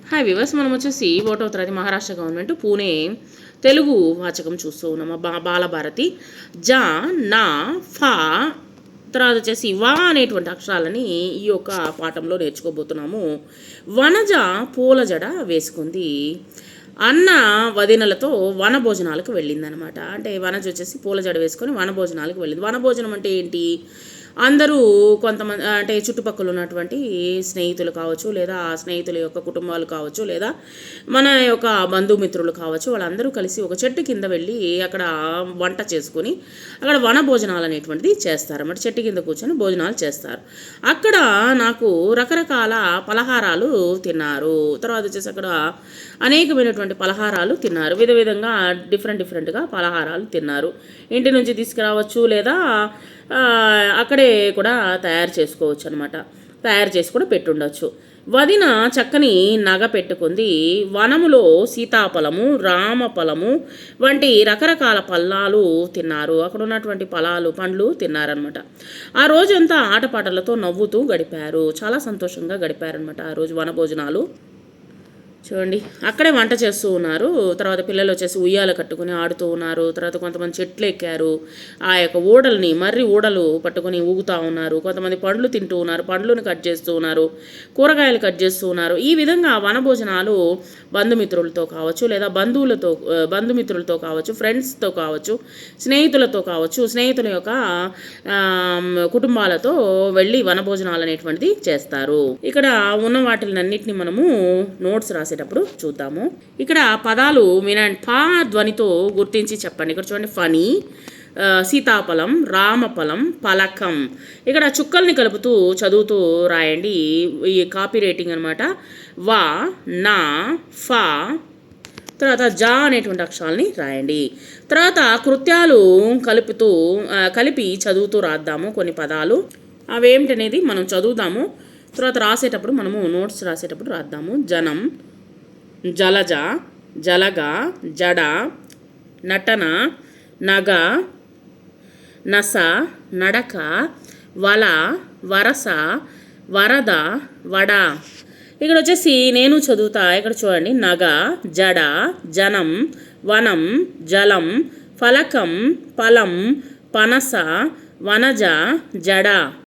Hi viewers, మనం వచ్చేసి ఒకటవ తరగతి మహారాష్ట్ర గవర్నమెంట్ పూణే తెలుగు వాచకం చూస్తూ ఉన్నాము. బాలభారతి. జ, నా, ఫా, తర్వాత వచ్చేసి వా అనేటువంటి అక్షరాలని ఈ యొక్క పాఠంలో నేర్చుకోబోతున్నాము. వనజ పూల జడ వేసుకుంది. అన్న వదినలతో వనభోజనాలకు వెళ్ళిందనమాట. అంటే వనజ వచ్చేసి పూల జడ వేసుకొని వనభోజనాలకు వెళ్ళింది. వనభోజనం అంటే ఏంటి? అందరూ కొంతమంది అంటే చుట్టుపక్కల ఉన్నటువంటి స్నేహితులు కావచ్చు, లేదా ఆ స్నేహితుల యొక్క కుటుంబాలు కావచ్చు, లేదా మన యొక్క బంధుమిత్రులు కావచ్చు, వాళ్ళందరూ కలిసి ఒక చెట్టు కింద వెళ్ళి అక్కడ వంట చేసుకొని అక్కడ వన భోజనాలు అనేటువంటిది చేస్తారన్నమాట. చెట్టు కింద కూర్చొని భోజనాలు చేస్తారు. అక్కడ నాకు రకరకాల పలహారాలు తిన్నారు. తర్వాత వచ్చేసి అక్కడ అనేకమైనటువంటి పలహారాలు తిన్నారు. విధంగా డిఫరెంట్గా పలహారాలు తిన్నారు. ఇంటి నుంచి తీసుకురావచ్చు, లేదా అక్కడే కూడా తయారు చేసుకోవచ్చు అనమాట. తయారు చేసి కూడా పెట్టుండొచ్చు. వదిన చక్కని నగ పెట్టుకుంది. వనములో సీతాఫలము, రామఫలము వంటి రకరకాల పళ్ళాలు తిన్నారు. అక్కడ ఉన్నటువంటి పండ్లు తిన్నారనమాట. ఆ రోజంతా ఆటపాటలతో నవ్వుతూ గడిపారు. చాలా సంతోషంగా గడిపారనమాట ఆ రోజు వనభోజనాలు. చూడండి, అక్కడే వంట చేస్తూ ఉన్నారు. తర్వాత పిల్లలు వచ్చేసి ఉయ్యాల కట్టుకుని ఆడుతూ ఉన్నారు. తర్వాత కొంతమంది చెట్లు ఎక్కారు. ఆ యొక్క మర్రి ఊడలు పట్టుకొని ఊగుతూ ఉన్నారు. కొంతమంది పండ్లు తింటూ ఉన్నారు. పండ్లను కట్ చేస్తూ ఉన్నారు. కూరగాయలు కట్ చేస్తూ ఉన్నారు. ఈ విధంగా వనభోజనాలు బంధుమిత్రులతో కావచ్చు, లేదా బంధుమిత్రులతో కావచ్చు, ఫ్రెండ్స్తో కావచ్చు, స్నేహితులతో కావచ్చు, స్నేహితుల యొక్క కుటుంబాలతో వెళ్ళి వనభోజనాలు అనేటువంటిది చేస్తారు. ఇక్కడ ఉన్న వాటిలన్నింటినీ మనము నోట్స్ రాసేటప్పుడు చూద్దాము. ఇక్కడ పదాలు వినండి. ఫా ధ్వనితో గుర్తించి చెప్పండి. ఇక్కడ చూడండి, ఫణి, సీతాఫలం, రామఫలం, పలకం. ఇక్కడ చుక్కల్ని కలుపుతూ చదువుతూ రాయండి. ఈ కాపీ రేటింగ్ అనమాట. వా, నా, ఫా, తర్వాత జా అనేటువంటి అక్షరాలని రాయండి. తర్వాత కృత్యాలు కలిపి చదువుతూ రాద్దాము. కొన్ని పదాలు అవేమిటనేది మనం చదువుదాము. తర్వాత రాసేటప్పుడు మనము నోట్స్ రాసేటప్పుడు రాద్దాము. జనం, జలజ, జలగ, జడ, నటన, నగ, నస, నడక, వల, వరస, వరద, వడ. ఇక్కడ వచ్చేసి నేను చదువుతా. ఇక్కడ చూడండి, నగ, జడ, జనం, వనం, జలం, ఫలకం, ఫలం, పనస, వనజ, జడ.